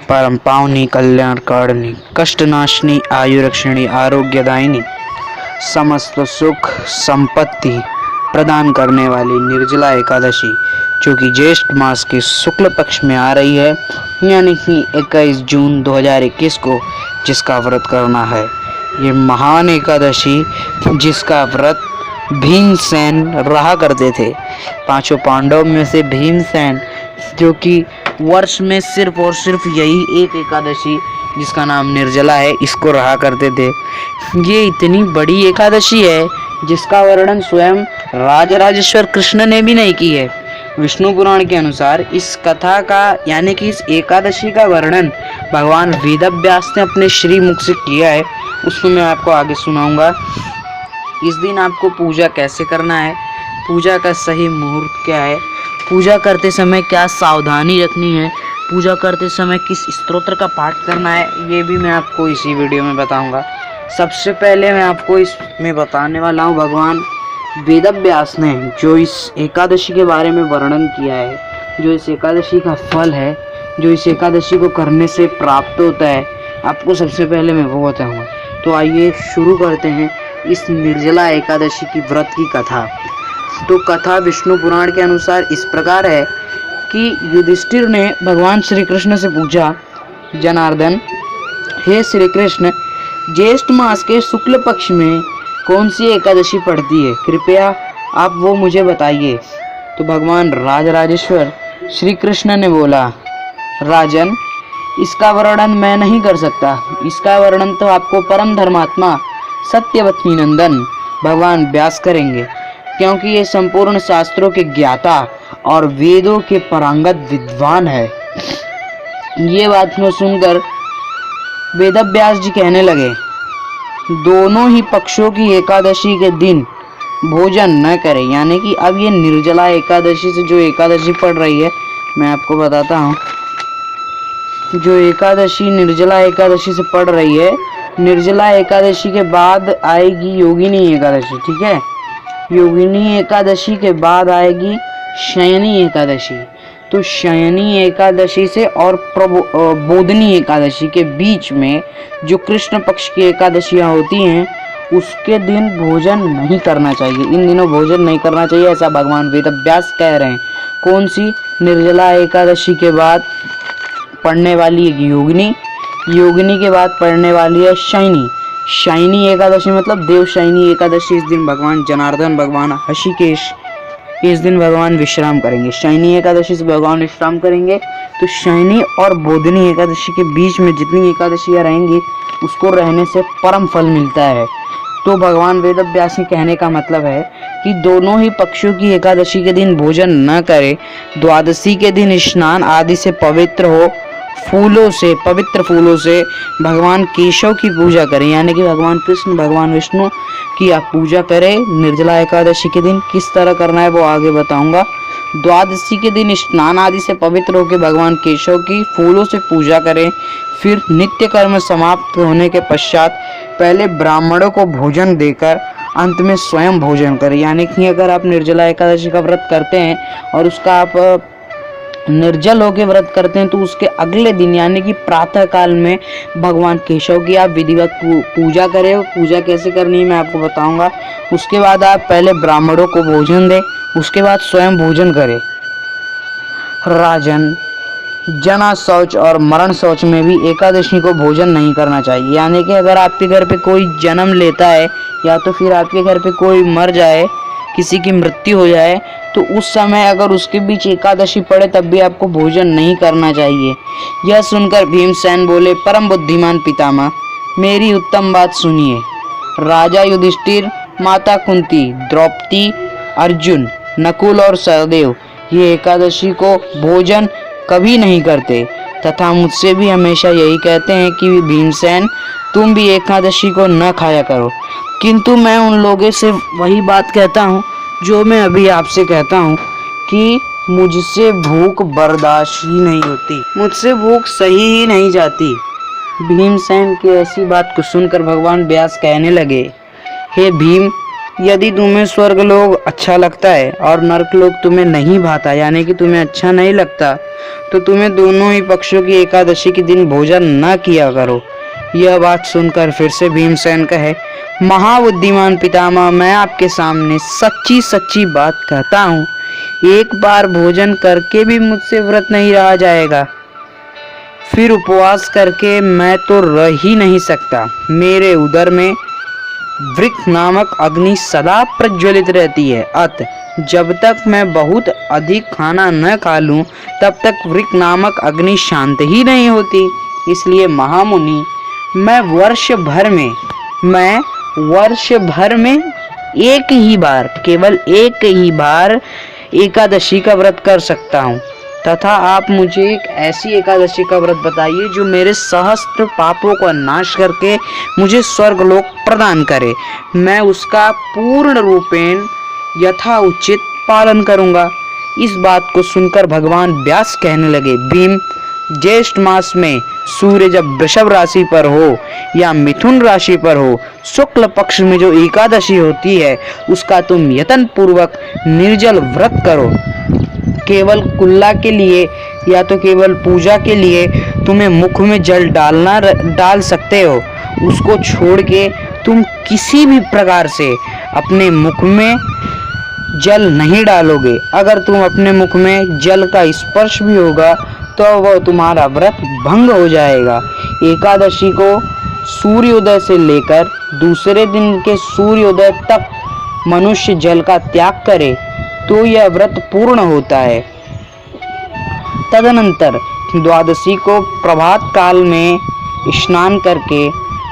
परम पावनी कल्याणकारिणी कष्टनाशिनी आयुरक्षिणी आरोग्यदायिनी समस्त सुख संपत्ति प्रदान करने वाली निर्जला एकादशी जो कि ज्येष्ठ मास के शुक्ल पक्ष में आ रही है, यानी कि 21 जून 2021 को जिसका व्रत करना है। ये महान एकादशी जिसका व्रत भीमसेन रहा करते थे। पांचों पांडव में से भीमसेन जो कि वर्ष में सिर्फ और सिर्फ यही एक एकादशी जिसका नाम निर्जला है, इसको रहा करते थे। ये इतनी बड़ी एकादशी है जिसका वर्णन स्वयं राजराजेश्वर कृष्ण ने भी नहीं की है। विष्णु पुराण के अनुसार इस कथा का यानी कि इस एकादशी का वर्णन भगवान वेदव्यास ने अपने श्री मुख से किया है, उसको मैं आपको आगे सुनाऊंगा। इस दिन आपको पूजा कैसे करना है, पूजा का सही मुहूर्त क्या है, पूजा करते समय क्या सावधानी रखनी है, पूजा करते समय किस स्तोत्र का पाठ करना है, ये भी मैं आपको इसी वीडियो में बताऊंगा। सबसे पहले मैं आपको इसमें बताने वाला हूँ भगवान वेदव्यास ने जो इस एकादशी के बारे में वर्णन किया है, जो इस एकादशी का फल है, जो इस एकादशी को करने से प्राप्त होता है, आपको सबसे पहले मैं वो बताऊँगा। तो आइए शुरू करते हैं इस निर्जला एकादशी की व्रत की कथा। तो कथा विष्णु पुराण के अनुसार इस प्रकार है कि युधिष्ठिर ने भगवान श्री कृष्ण से पूछा, जनार्दन, हे श्री कृष्ण, ज्येष्ठ मास के शुक्ल पक्ष में कौन सी एकादशी पड़ती है, कृपया आप वो मुझे बताइए। तो भगवान राजराजेश्वर श्री कृष्ण ने बोला, राजन, इसका वर्णन मैं नहीं कर सकता, इसका वर्णन तो आपको परम धर्मात्मा सत्यवती नंदन भगवान व्यास करेंगे, क्योंकि ये संपूर्ण शास्त्रों के ज्ञाता और वेदों के पारंगत विद्वान है। ये बात को सुनकर वेदव्यास जी कहने लगे, दोनों ही पक्षों की एकादशी के दिन भोजन न करें। यानी कि अब ये निर्जला एकादशी से जो एकादशी पड़ रही है, मैं आपको बताता हूँ। जो एकादशी निर्जला एकादशी से पड़ रही है, निर्जला एकादशी के बाद आएगी योगिनी एकादशी, ठीक है। योगिनी एकादशी के बाद आएगी शयनी एकादशी। तो शयनी एकादशी से और बोधनी एकादशी के बीच में जो कृष्ण पक्ष की एकादशियां होती हैं, उसके दिन भोजन नहीं करना चाहिए। इन दिनों भोजन नहीं करना चाहिए, ऐसा भगवान वेदव्यास कह रहे हैं। कौन सी? निर्जला एकादशी के बाद पढ़ने वाली है योगिनी, योगिनी के बाद पढ़ने वाली है शयनी। शयनी एकादशी मतलब देवशयनी एकादशी। इस दिन भगवान जनार्दन, भगवान हृषिकेश, इस दिन भगवान विश्राम करेंगे। शयनी एकादशी से भगवान विश्राम करेंगे। तो शयनी और बोधनी एकादशी के बीच में जितनी एकादशियां रहेंगी, उसको रहने से परम फल मिलता है। तो भगवान वेदव्यास के कहने का मतलब है कि दोनों ही पक्षों की एकादशी के दिन भोजन न करें। द्वादशी के दिन स्नान आदि से पवित्र हो, फूलों से, पवित्र फूलों से भगवान केशव की पूजा करें, यानी कि भगवान कृष्ण, भगवान विष्णु की आप पूजा करें। निर्जला एकादशी के दिन किस तरह करना है वो आगे बताऊंगा। द्वादशी के दिन स्नान आदि से पवित्र होकर भगवान केशव की फूलों से पूजा करें। फिर नित्य कर्म समाप्त होने के पश्चात पहले ब्राह्मणों को भोजन देकर अंत में स्वयं भोजन करें। यानी कि अगर आप निर्जला एकादशी का व्रत करते हैं और उसका आप निर्जल होकर व्रत करते हैं, तो उसके अगले दिन यानी कि प्रातः काल में भगवान केशव की आप विधिवत पूजा करें। पूजा कैसे करनी है मैं आपको बताऊंगा। उसके बाद आप पहले ब्राह्मणों को भोजन दें, उसके बाद स्वयं भोजन करें। राजन, जना शौच और मरण शौच में भी एकादशी को भोजन नहीं करना चाहिए। यानी कि अगर आपके घर पे कोई जन्म लेता है या तो फिर आपके घर पे कोई मर जाए, किसी की मृत्यु हो जाए, तो उस समय अगर उसके बीच एकादशी पड़े तब भी आपको भोजन नहीं करना चाहिए। यह सुनकर भीमसेन बोले, परम बुद्धिमान पितामह, मेरी उत्तम बात सुनिए। राजा युधिष्ठिर, माता कुंती, द्रौपदी, अर्जुन, नकुल और सहदेव ये एकादशी को भोजन कभी नहीं करते तथा मुझसे भी हमेशा यही कहते हैं कि भीमसेन, तुम भी एकादशी को न खाया करो। किंतु मैं उन लोगों से वही बात कहता हूँ जो मैं अभी आपसे कहता हूँ कि मुझसे भूख बर्दाश्त ही नहीं होती, मुझसे भूख सही ही नहीं जाती। भीमसेन की ऐसी बात को सुनकर भगवान व्यास कहने लगे, हे भीम, यदि तुम्हें स्वर्ग लोक अच्छा लगता है और नरक लोक तुम्हें नहीं भाता, यानी कि तुम्हें अच्छा नहीं लगता, तो तुम्हें दोनों ही पक्षों की एकादशी के दिन भोजन न किया करो। यह बात सुनकर फिर से भीमसेन कहे, महाबुद्धिमान पितामह, मैं आपके सामने सच्ची सच्ची बात कहता हूँ, एक बार भोजन करके भी मुझसे व्रत नहीं रहा जाएगा, फिर उपवास करके मैं तो रह ही नहीं सकता। मेरे उदर में वृक्ष नामक अग्नि सदा प्रज्वलित रहती है, अतः जब तक मैं बहुत अधिक खाना न खा लूं तब तक वृक्ष नामक अग्नि शांत ही नहीं होती। इसलिए महामुनि, मैं वर्ष भर में एक ही बार, केवल एक ही बार एकादशी का व्रत कर सकता हूँ, तथा आप मुझे एक ऐसी एकादशी का व्रत बताइए जो मेरे सहस्त्र पापों का नाश करके मुझे स्वर्गलोक प्रदान करे। मैं उसका पूर्ण रूपेण यथा उचित पालन करूँगा। इस बात को सुनकर भगवान व्यास कहने लगे, भीम, ज्येष्ठ मास में सूर्य जब वृषभ राशि पर हो या मिथुन राशि पर हो, शुक्ल पक्ष में जो एकादशी होती है उसका तुम यत्न पूर्वक निर्जल व्रत करो। केवल कुल्ला के लिए या तो केवल पूजा के लिए तुम्हें मुख में जल डाल सकते हो, उसको छोड़ के तुम किसी भी प्रकार से अपने मुख में जल नहीं डालोगे। अगर तुम अपने मुख में जल का स्पर्श भी होगा तो वह तुम्हारा व्रत भंग हो जाएगा। एकादशी को सूर्योदय से लेकर दूसरे दिन के सूर्योदय तक मनुष्य जल का त्याग करे तो यह व्रत पूर्ण होता है। तदनंतर द्वादशी को प्रभात काल में स्नान करके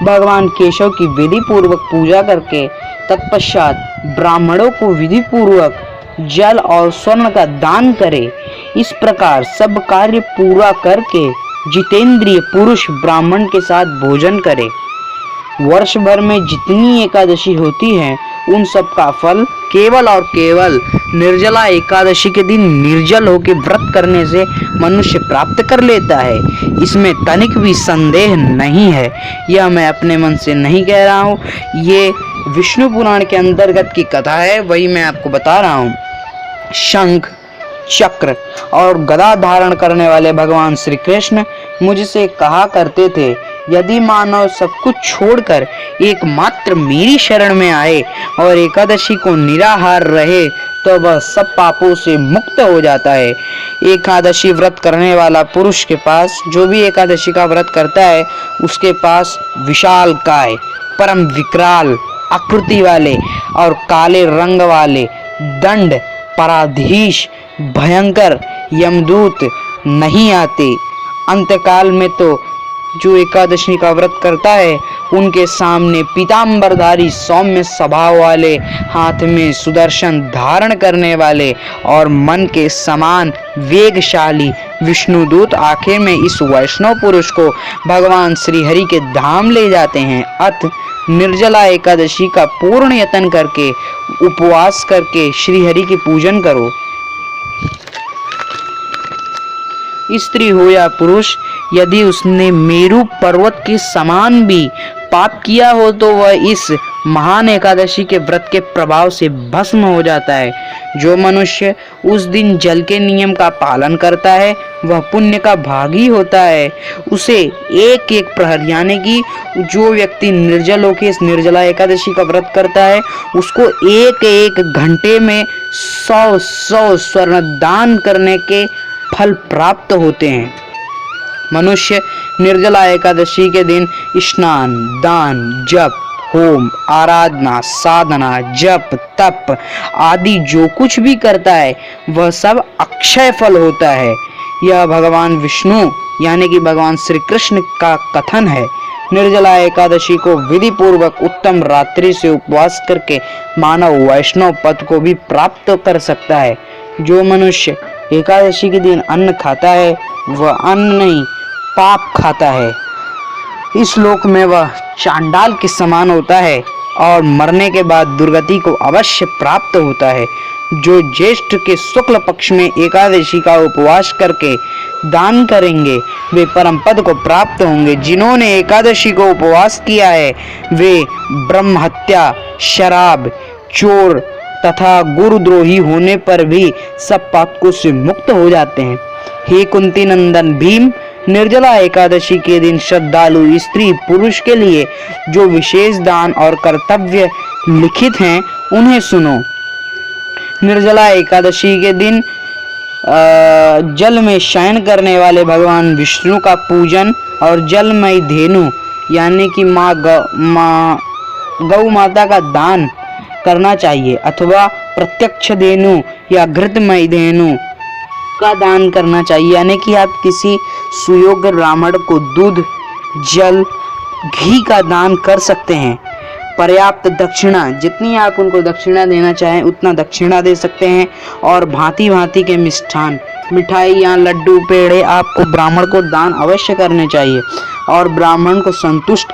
भगवान केशव की विधि पूर्वक पूजा करके तत्पश्चात ब्राह्मणों को विधि पूर्वक जल और स्वर्ण का दान करे। इस प्रकार सब कार्य पूरा करके जितेंद्रिय पुरुष ब्राह्मण के साथ भोजन करे। वर्ष भर में जितनी एकादशी होती है उन सब का फल केवल और केवल निर्जला एकादशी के दिन निर्जल होकर व्रत करने से मनुष्य प्राप्त कर लेता है। इसमें तनिक भी संदेह नहीं है। यह मैं अपने मन से नहीं कह रहा हूँ, ये विष्णु पुराण के अंतर्गत की कथा है, वही मैं आपको बता रहा हूँ। शंख, चक्र और गदा धारण करने वाले भगवान श्री कृष्ण मुझसे कहा करते थे, यदि मानव सब कुछ छोड़कर एकमात्र मेरी शरण में आए और एकादशी को निराहार रहे तो वह सब पापों से मुक्त हो जाता है। एकादशी व्रत करने वाला पुरुष के पास, जो भी एकादशी का व्रत करता है, उसके पास विशाल काय, परम विकराल आकृति वाले और काले रंग वाले दंड पराधीश भयंकर यमदूत नहीं आते। अंतकाल में तो जो एकादशी का व्रत करता है उनके सामने पीतांबरधारी सौम्य स्वभाव वाले, हाथ में सुदर्शन धारण करने वाले और मन के समान वेगशाली विष्णुदूत आखिर में इस वैष्णव पुरुष को भगवान श्री हरि के धाम ले जाते हैं। अतः निर्जला एकादशी का पूर्ण यत्न करके उपवास करके श्री हरि की पूजन करो। स्त्री हो या पुरुष, यदि उसने मेरु पर्वत के समान भी पाप किया हो तो वह इस महान एकादशी के व्रत के प्रभाव से भस्म हो जाता है। जो मनुष्य उस दिन जल के नियम का पालन करता है वह पुण्य का भागी होता है। उसे एक एक प्रहर, यानी कि जो व्यक्ति निर्जल होकर इस निर्जला एकादशी का व्रत करता है उसको एक एक घंटे में 100 स्वर्ण दान करने के फल प्राप्त होते हैं। मनुष्य निर्जला एकादशी के दिन स्नान, दान, जप, होम, आराधना, साधना, जप, तप आदि जो कुछ भी करता है वह सब अक्षय फल होता है। यह भगवान विष्णु यानी कि भगवान श्री कृष्ण का कथन है। निर्जला एकादशी को विधि पूर्वक उत्तम रात्रि से उपवास करके मानव वैष्णव पद को भी प्राप्त कर सकता है। जो मनुष्य एकादशी के दिन अन्न खाता है वह अन्न नहीं पाप खाता है। इस लोक में वह चांडाल के समान होता है और मरने के बाद दुर्गति को अवश्य प्राप्त होता है। जो ज्येष्ठ के शुक्ल पक्ष में एकादशी का उपवास करके दान करेंगे वे परम पद को प्राप्त होंगे। जिन्होंने एकादशी को उपवास किया है वे ब्रह्म हत्या, शराब, चोर तथा गुरुद्रोही होने पर भी सब पापों से मुक्त हो जाते हैं। हे कुंती नंदन भीम, निर्जला एकादशी के दिन श्रद्धालु स्त्री पुरुष के लिए जो विशेष दान और कर्तव्य लिखित हैं उन्हें सुनो। निर्जला एकादशी के दिन जल में शयन करने वाले भगवान विष्णु का पूजन और जलमयी धेनु यानी कि गौ माता का दान करना चाहिए अथवा प्रत्यक्ष धेनु या घृतमयी धेनु का दान करना चाहिए। यानी कि आप किसी सुयोग्य ब्राह्मण को दूध, जल, घी का दान कर सकते हैं। पर्याप्त दक्षिणा, जितनी आप उनको दक्षिणा देना चाहें उतना दक्षिणा दे सकते हैं। और भांति भांति के मिष्ठान, मिठाई या लड्डू, पेड़े आपको ब्राह्मण को दान अवश्य करने चाहिए और ब्राह्मण को संतुष्ट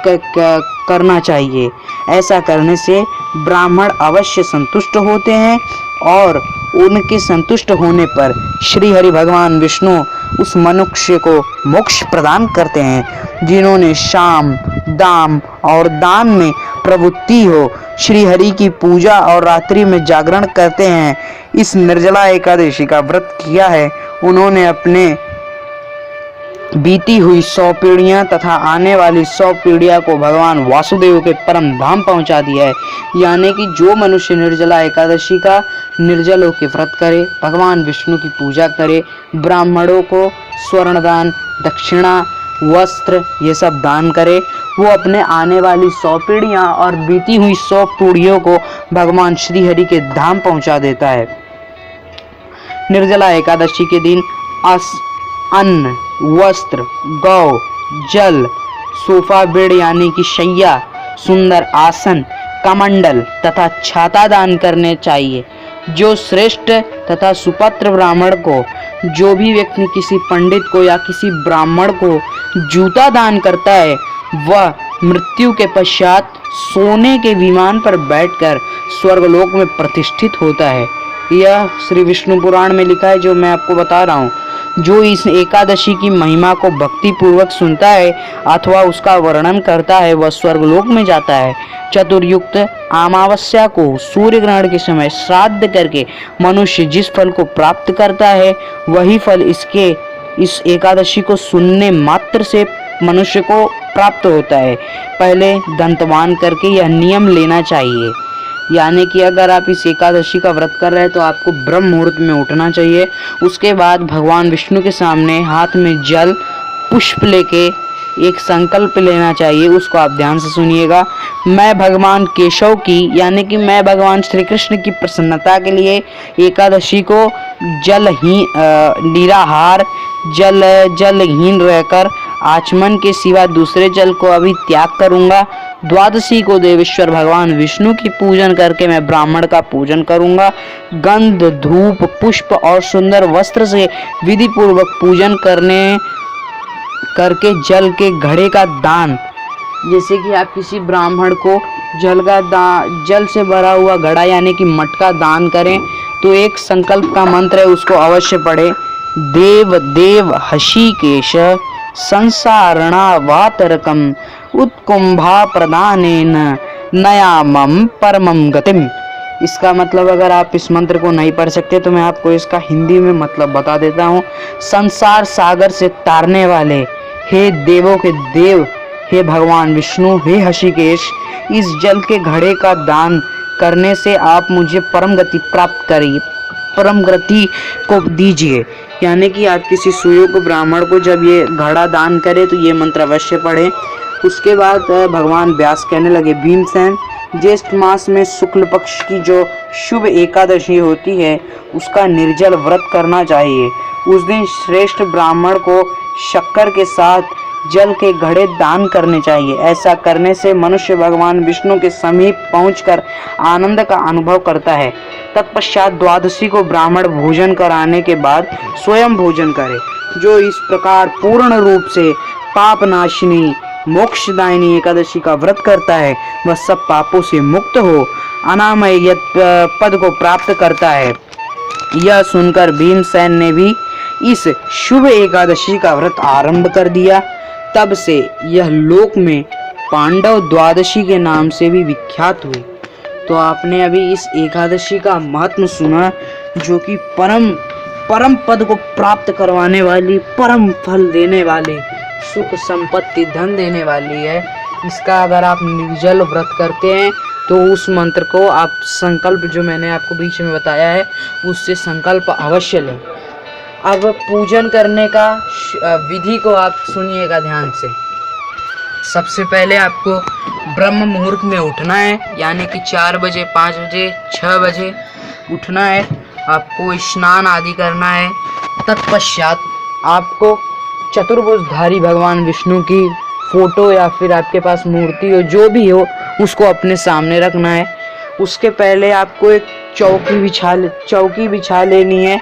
करना चाहिए। ऐसा करने से ब्राह्मण अवश्य संतुष्ट होते हैं और उनके संतुष्ट होने पर श्री हरि भगवान विष्णु उस मनुष्य को मोक्ष प्रदान करते हैं जिन्होंने शाम, दाम और दान में प्रवृत्ति हो। श्री हरि की पूजा और रात्रि में जागरण करते हैं। इस निर्जला एकादशी का व्रत किया है उन्होंने अपने बीती हुई 100 पीढ़ियां तथा आने वाली 100 पीढ़ियां को भगवान वासुदेव के परम धाम पहुंचा दिया है। यानी कि जो मनुष्य निर्जला एकादशी का निर्जल होकर व्रत करे, भगवान विष्णु की पूजा करे, ब्राह्मणों को स्वर्ण दान, दक्षिणा, वस्त्र ये सब दान करे, वो अपने आने वाली 100 पीढ़ियां और बीती हुई 100 पीढ़ियों को भगवान श्री हरि के धाम पहुंचा देता है। निर्जला एकादशी के दिन अन्न, वस्त्र, गौ, जल, सोफा बेड यानी कि शैया, सुंदर आसन, कमंडल तथा छाता दान करने चाहिए। जो श्रेष्ठ तथा सुपत्र ब्राह्मण को, जो भी व्यक्ति किसी पंडित को या किसी ब्राह्मण को जूता दान करता है वह मृत्यु के पश्चात सोने के विमान पर बैठकर स्वर्गलोक में प्रतिष्ठित होता है। यह श्री विष्णु पुराण में लिखा है जो मैं आपको बता रहा हूँ। जो इस एकादशी की महिमा को भक्ति पूर्वक सुनता है अथवा उसका वर्णन करता है वह स्वर्गलोक में जाता है। चतुर्युक्त अमावस्या को सूर्य ग्रहण के समय श्राद्ध करके मनुष्य जिस फल को प्राप्त करता है वही फल इस एकादशी को सुनने मात्र से मनुष्य को प्राप्त होता है। पहले दंतवान करके यह नियम लेना चाहिए। यानी कि अगर आप इस एकादशी का व्रत कर रहे हैं तो आपको ब्रह्म मुहूर्त में उठना चाहिए। उसके बाद भगवान विष्णु के सामने हाथ में जल, पुष्प लेके एक संकल्प लेना चाहिए। उसको आप ध्यान से सुनिएगा। मैं भगवान केशव की यानी कि मैं भगवान श्री कृष्ण की प्रसन्नता के लिए एकादशी को निराहार जलहीन रहकर आचमन के सिवा दूसरे जल को अभी त्याग करूंगा। द्वादशी को देवेश्वर भगवान विष्णु की पूजन करके मैं ब्राह्मण का पूजन करूंगा। गंध, धूप, पुष्प और सुंदर वस्त्र से विधि पूर्वक पूजन करके जल के घड़े का दान, जैसे कि आप किसी ब्राह्मण को जल से भरा हुआ घड़ा यानी कि मटका दान करें तो एक संकल्प का मंत्र है उसको अवश्य पढ़े। देव देव हषिकेश संसारणावातरकम उत्कुंभा प्रदानेन नयामम परमम गतिम। इसका मतलब अगर आप इस मंत्र को नहीं पढ़ सकते तो मैं आपको इसका हिंदी में मतलब बता देता हूँ। संसार सागर से तारने वाले हे देवों के देव, हे भगवान विष्णु, हे हषिकेश, इस जल के घड़े का दान करने से आप मुझे परम गति प्राप्त करिए, परम गति को दीजिए। यानी कि आप किसी सुयोग्य ब्राह्मण को जब ये घड़ा दान करें तो ये मंत्र अवश्य पढ़ें। उसके बाद भगवान व्यास कहने लगे, भीमसेन, ज्येष्ठ मास में शुक्ल पक्ष की जो शुभ एकादशी होती है उसका निर्जल व्रत करना चाहिए। उस दिन श्रेष्ठ ब्राह्मण को शक्कर के साथ जल के घड़े दान करने चाहिए। ऐसा करने से मनुष्य भगवान विष्णु के समीप पहुंचकर आनंद का अनुभव करता है। तत्पश्चात द्वादशी को ब्राह्मण भोजन कराने के बाद स्वयं भोजन करे। जो इस प्रकार पूर्ण रूप से पाप नाशिनी मोक्षदायिनी एकादशी का व्रत करता है वह सब पापों से मुक्त हो अनामय पद को प्राप्त करता है। यह सुनकर भीमसेन ने भी इस शुभ एकादशी का व्रत आरंभ कर दिया। तब से यह लोक में पांडव द्वादशी के नाम से भी विख्यात हुई। तो आपने अभी इस एकादशी का महत्व सुना जो कि परम परम पद को प्राप्त करवाने वाली, परम फल देने वाली, सुख संपत्ति धन देने वाली है। इसका अगर आप निर्जल व्रत करते हैं तो उस मंत्र को आप संकल्प जो मैंने आपको बीच में बताया है उससे संकल्प अवश्य लें। अब पूजन करने का विधि को आप सुनिएगा ध्यान से। सबसे पहले आपको ब्रह्म मुहूर्त में उठना है, यानी कि 4 बजे, 5 बजे, 6 बजे उठना है। आपको स्नान आदि करना है। तत्पश्चात आपको चतुर्भुजधारी भगवान विष्णु की फोटो या फिर आपके पास मूर्ति हो, जो भी हो, उसको अपने सामने रखना है। उसके पहले आपको एक चौकी बिछा लेनी है।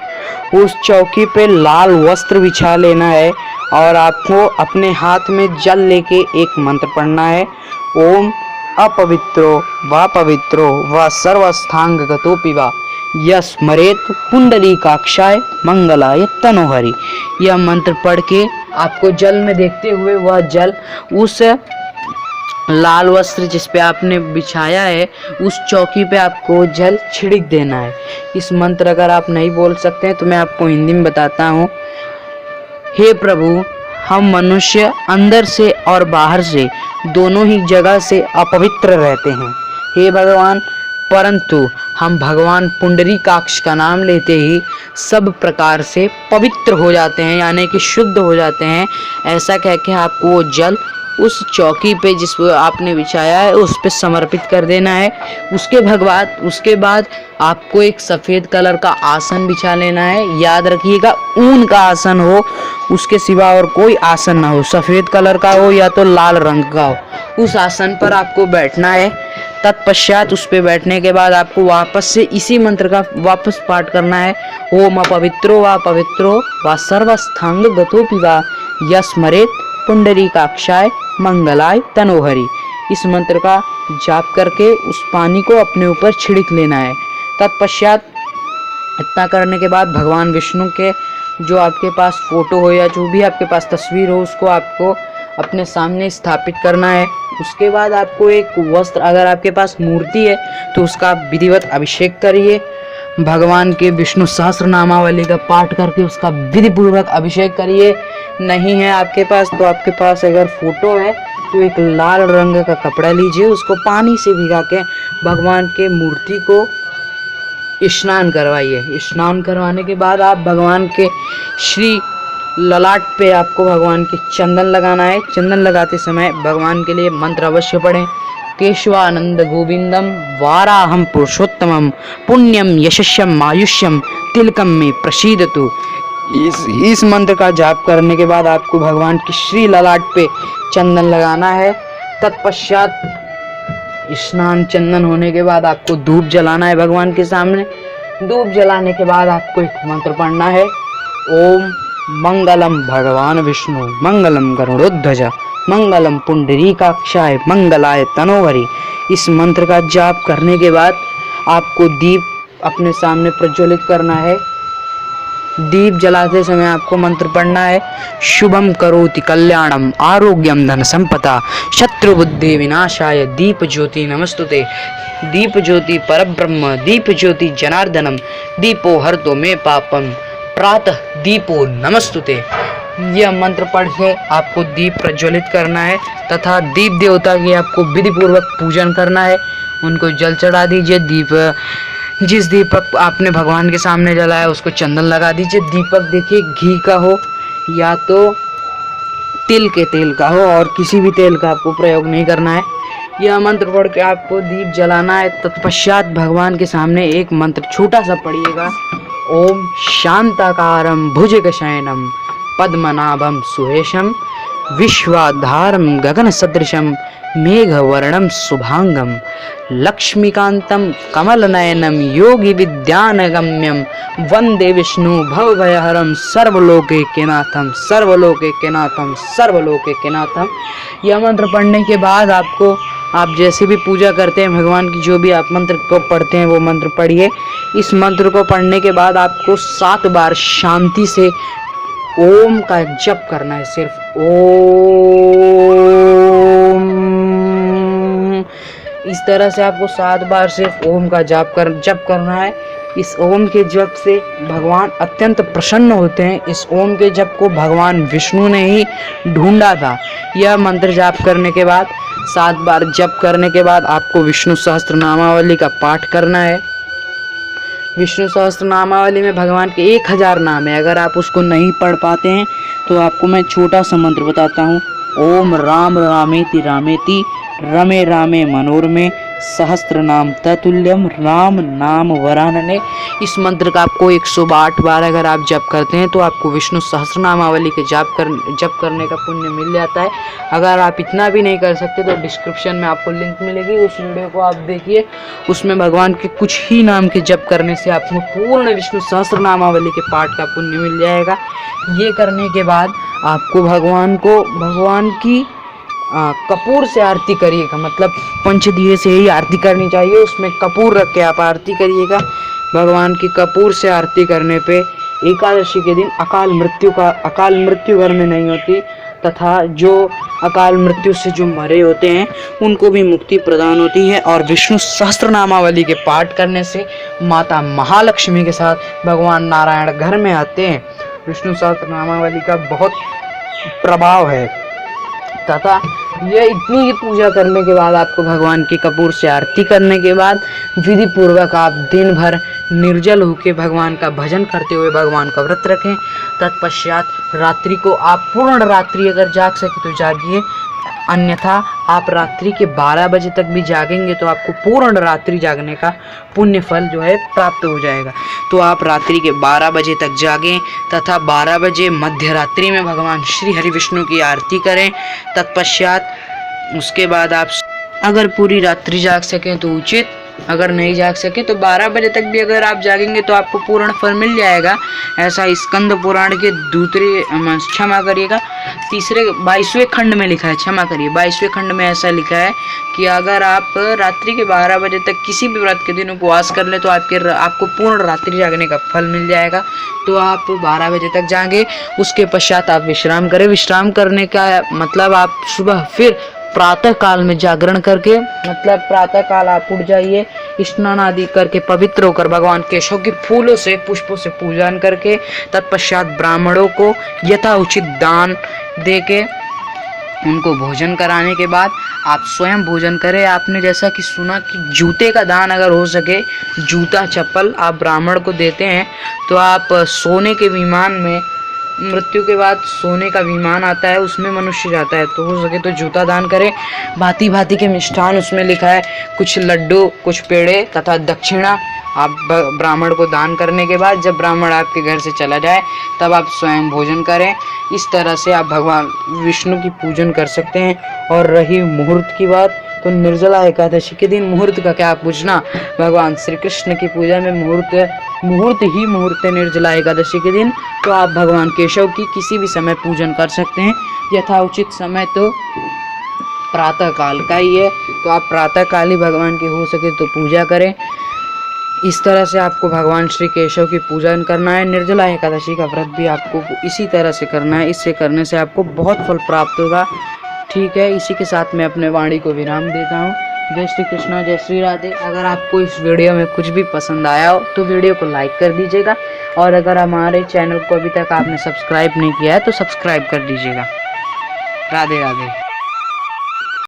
उस चौकी पे लाल वस्त्र बिछा लेना है और आपको अपने हाथ में जल लेके एक मंत्र पढ़ना है। ओम अपवित्रो व सर्वस्थांग गतोपि वा यस्मरेत पुंडरीकाक्षाय मंगलाय तनोहरि। यह मंत्र पढ़ के आपको जल में देखते हुए वह जल उस लाल वस्त्र जिस पे आपने बिछाया है उस चौकी पे आपको जल छिड़क देना है। इस मंत्र अगर आप नहीं बोल सकते हैं तो मैं आपको हिंदी में बताता हूँ। हे प्रभु, हम मनुष्य अंदर से और बाहर से दोनों ही जगह से अपवित्र रहते हैं। हे भगवान, परंतु हम भगवान पुंडरीकाक्ष का नाम लेते ही सब प्रकार से पवित्र हो जाते हैं, यानी कि शुद्ध हो जाते हैं। ऐसा कह के आपको वो जल उस चौकी पे जिस पे आपने बिछाया है उस पे समर्पित कर देना है। उसके बाद आपको एक सफ़ेद कलर का आसन बिछा लेना है। याद रखिएगा, ऊन का आसन हो, उसके सिवा और कोई आसन ना हो। सफ़ेद कलर का हो या तो लाल रंग का हो। उस आसन पर आपको बैठना है। तत्पश्चात उस पे बैठने के बाद आपको वापस से इसी मंत्र का वापस पाठ करना है। ओम अपवित्रो व सर्वस्थांग गतोपि वा यस्मरेत पुंडरीकाक्षाय मंगलाय तनोहरि। इस मंत्र का जाप करके उस पानी को अपने ऊपर छिड़क लेना है। तत्पश्चात इतना करने के बाद भगवान विष्णु के जो आपके पास फोटो हो या जो भी आपके पास तस्वीर हो उसको आपको अपने सामने स्थापित करना है। उसके बाद आपको एक वस्त्र, अगर आपके पास मूर्ति है तो उसका विधिवत अभिषेक करिए। भगवान के विष्णु सहस्त्र नामावली का पाठ करके उसका विधि पूर्वक अभिषेक करिए। नहीं है आपके पास तो आपके पास अगर फोटो है तो एक लाल रंग का कपड़ा लीजिए, उसको पानी से भिगा के भगवान के मूर्ति को स्नान करवाइए। स्नान करवाने के बाद आप भगवान के श्री ललाट पे आपको भगवान के चंदन लगाना है। चंदन लगाते समय भगवान के लिए मंत्र अवश्य पढ़ें। केशवानंद गोविंदम वाराहम पुरुषोत्तमम पुण्यम यशस्यम आयुष्यम तिलकम में प्रसीदतु। इस मंत्र का जाप करने के बाद आपको भगवान की श्री ललाट पे चंदन लगाना है। तत्पश्चात स्नान चंदन होने के बाद आपको धूप जलाना है भगवान के सामने। धूप जलाने के बाद आपको एक मंत्र पढ़ना है। ओम मंगलम भगवान विष्णु मंगलम गरुड़ध्वज मंगलम पुंडरीकाक्षाय मंगलाय तनोहरि। इस मंत्र का जाप करने के बाद आपको दीप अपने सामने प्रज्वलित करना है। दीप जलाते समय आपको मंत्र पढ़ना है। शुभम करोति कल्याणम आरोग्यम धन संपदा शत्रु बुद्धि विनाशाय दीप ज्योति नमस्तुते। दीप ज्योति परब्रह्म दीप ज्योति जनार्दनम दीपो हरतो मे पापम प्रातः दीपो नमस्तुते। यह मंत्र पढ़ के आपको दीप प्रज्वलित करना है तथा दीप देवता की आपको विधि पूर्वक पूजन करना है। उनको जल चढ़ा दीजिए। जिस दीपक आपने भगवान के सामने जलाया उसको चंदन लगा दीजिए। दीपक देखिए घी का हो या तो तिल के तेल का हो, और किसी भी तेल का आपको प्रयोग नहीं करना है। यह मंत्र पढ़ के आपको दीप जलाना है। तत्पश्चात भगवान के सामने एक मंत्र छोटा सा पढ़िएगा। ओम शांताकारं भुजगशयनं पद्मनाभं सुरेशं विश्वाधारं गगनसदृशं मेघवर्णं शुभांगं लक्ष्मीकांतं कमलनयनं योगी विद्यानगम्यं वंदे विष्णु भवभयहरं सर्वलोकैकनाथं सर्वलोकैकनाथं। यह मंत्र पढ़ने के बाद आपको, आप जैसे भी पूजा करते हैं भगवान की, जो भी आप मंत्र को पढ़ते हैं वो मंत्र पढ़िए। इस मंत्र को पढ़ने के बाद आपको 7 बार शांति से ओम का जप करना है। सिर्फ ओम, इस तरह से आपको 7 बार सिर्फ ओम का जप करना है। इस ओम के जप से भगवान अत्यंत प्रसन्न होते हैं। इस ओम के जप को भगवान विष्णु ने ही ढूंढा था। यह मंत्र जाप करने के बाद 7 बार जप करने के बाद आपको विष्णु सहस्त्र नामावली का पाठ करना है। विष्णु सहस्त्र नामावली में भगवान के 1000 नाम है। अगर आप उसको नहीं पढ़ पाते हैं तो आपको मैं छोटा सा मंत्र बताता हूँ। ओम राम रामेति रामेति रमे रामे मनोरमे सहस्त्र नाम ततुल्यम राम नाम वरानने। इस मंत्र का आपको 108 बार अगर आप जप करते हैं तो आपको विष्णु सहस्त्र नामावली के जप करने का पुण्य मिल जाता है। अगर आप इतना भी नहीं कर सकते तो डिस्क्रिप्शन में आपको लिंक मिलेगी, उस वीडियो को आप देखिए। उसमें भगवान के कुछ ही नाम के जप करने से आपको पूर्ण विष्णु सहस्त्र नामावली के पाठ का पुण्य मिल जाएगा। ये करने के बाद आपको भगवान की कपूर से आरती करिएगा, मतलब पंचदिए से ही आरती करनी चाहिए। उसमें कपूर रख के आप आरती करिएगा। भगवान की कपूर से आरती करने पे एकादशी के दिन अकाल मृत्यु घर में नहीं होती, तथा जो अकाल मृत्यु से जो मरे होते हैं उनको भी मुक्ति प्रदान होती है। और विष्णु सहस्त्र नामावली के पाठ करने से माता महालक्ष्मी के साथ भगवान नारायण घर में आते हैं। विष्णु सहस्त्र नामावली का बहुत प्रभाव है, तथा यह इतनी ही पूजा करने के बाद आपको भगवान की कपूर से आरती करने के बाद विधि पूर्वक आप दिन भर निर्जल होकर भगवान का भजन करते हुए भगवान का व्रत रखें। तत्पश्चात रात्रि को आप पूर्ण रात्रि अगर जाग सके तो जागिए, अन्यथा आप रात्रि के 12 बजे तक भी जागेंगे तो आपको पूर्ण रात्रि जागने का पुण्य फल जो है प्राप्त हो जाएगा। तो आप रात्रि के 12 बजे तक जागें तथा 12 बजे मध्य रात्रि में भगवान श्री हरि विष्णु की आरती करें। तत्पश्चात उसके बाद आप अगर पूरी रात्रि जाग सकें तो उचित, अगर नहीं जाग सके तो 12 बजे तक भी अगर आप जागेंगे तो आपको पूर्ण फल मिल जाएगा। ऐसा स्कंद पुराण के तीसरे 22वें खंड में लिखा है, 22वें खंड में ऐसा लिखा है कि अगर आप रात्रि के 12 बजे तक किसी भी व्रत के दिन उपवास कर ले तो आपको पूर्ण रात्रि जागने का फल मिल जाएगा। तो आप 12 बजे तक जागे, उसके पश्चात आप विश्राम करें। विश्राम करने का मतलब आप सुबह फिर प्रातः काल में जागरण करके, मतलब प्रातः काल आप उठ जाइए, स्नान आदि करके पवित्र होकर भगवान केशव के फूलों से पुष्पों से पूजन करके तत्पश्चात ब्राह्मणों को यथाउचित दान देके उनको भोजन कराने के बाद आप स्वयं भोजन करें। आपने जैसा कि सुना कि जूते का दान अगर हो सके, जूता चप्पल आप ब्राह्मण को देते हैं तो आप सोने के विमान में, मृत्यु के बाद सोने का विमान आता है उसमें मनुष्य जाता है, तो हो सके तो जूता दान करें। भांति भांति के मिष्ठान उसमें लिखा है, कुछ लड्डू, कुछ पेड़े तथा दक्षिणा आप ब्राह्मण को दान करने के बाद जब ब्राह्मण आपके घर से चला जाए तब आप स्वयं भोजन करें। इस तरह से आप भगवान विष्णु की पूजन कर सकते हैं। और रही मुहूर्त की बात, तो निर्जला एकादशी के दिन मुहूर्त का क्या पूछना, भगवान श्री कृष्ण की पूजा में मुहूर्त है निर्जला एकादशी के दिन। तो आप भगवान केशव की किसी भी समय पूजन कर सकते हैं। यथाउचित समय तो प्रातः काल का ही है, तो आप प्रातः काल ही भगवान की हो सके तो पूजा करें। इस तरह से आपको भगवान श्री केशव की पूजन करना है। निर्जला एकादशी का व्रत भी आपको इसी तरह से करना है। इससे करने से आपको बहुत फल प्राप्त होगा। ठीक है, इसी के साथ मैं अपने वाणी को विराम देता हूँ। जय श्री कृष्ण, जय श्री राधे। अगर आपको इस वीडियो में कुछ भी पसंद आया हो तो वीडियो को लाइक कर दीजिएगा, और अगर हमारे चैनल को अभी तक आपने सब्सक्राइब नहीं किया है तो सब्सक्राइब कर दीजिएगा। राधे राधे।